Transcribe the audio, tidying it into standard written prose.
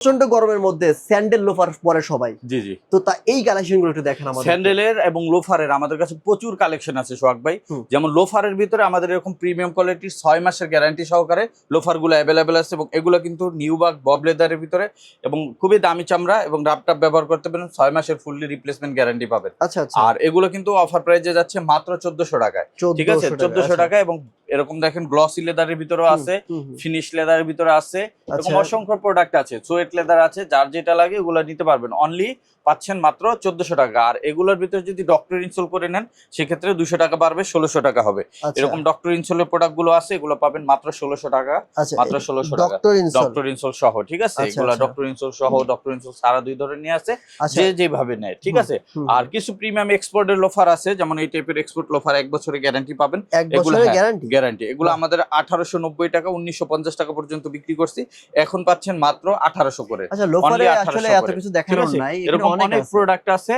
প্রচন্ড গরমের মধ্যে স্যান্ডেল লোফার পরে সবাই। জি জি। তো তা এই কালেকশনগুলো একটু দেখেন আমাদের। স্যান্ডেলের এবং লোফারের আমাদের কাছে প্রচুর কালেকশন আছে সোহাগ ভাই। যেমন লোফারের ভিতরে আমাদের এরকম প্রিমিয়াম কোয়ালিটির 6 মাসের গ্যারান্টি সহকারে লোফারগুলো অ্যাভেলেবেল আছে এবং এগুলো কিন্তু নিউবাক বব লেদারের ভিতরে এবং খুবই দামি চামড়া এবং রাপটাপ ব্যবহার করতে পারেন। 6 মাসের ফুললি রিপ্লেসমেন্ট গ্যারান্টি পাবেন। আচ্ছা আচ্ছা। আর এগুলো কিন্তু অফার প্রাইসে যাচ্ছে মাত্র 1400 টাকায়। ঠিক আছে, 1400 টাকা। এবং এরকম দেখেন গ্লসি লেদারের ভিতরেও আছে, ফিনিশ লেদারের ভিতরে আছে, এরকম অসংখ্য প্রোডাক্ট আছে। সোয়েট লেদার আছে, যার যেটা লাগে এগুলো নিতে পারবেন। অনলি পাচ্ছেন মাত্র 1400 টাকা। আর এগুলোর ভিতরে যদি ডক্টর ইনসোল করে নেন সেক্ষেত্রে 200 টাকা বাড়বে, 1600 টাকা হবে। এরকম ডক্টর ইনসোলের প্রোডাক্ট গুলো আছে, এগুলো পাবেন মাত্র 1600 টাকা। মাত্র 1600 টাকা ডক্টর ইনসোল সহ। ঠিক আছে, এগুলো ডক্টর ইনসোল সহ, ডক্টর ইনসোল সারা দুই ধরনের নিয়ে আছে, যে যেভাবে নেয়। ঠিক আছে। আর কিছু প্রিমিয়াম এক্সপোর্টের লোফার আছে, যেমন এই টাইপের এক্সপোর্ট লোফার 1 বছরের গ্যারান্টি পাবেন। এগুলো গ্যারান্টি। এগুলো আমাদের 1890 টাকা 1950 টাকা পর্যন্ত বিক্রি করছি, এখন পাচ্ছেন মাত্র 1800 করে। আচ্ছা, লোফারে আসলে এত কিছু দেখানোর নাই, এরকম অনেক প্রোডাক্ট আছে।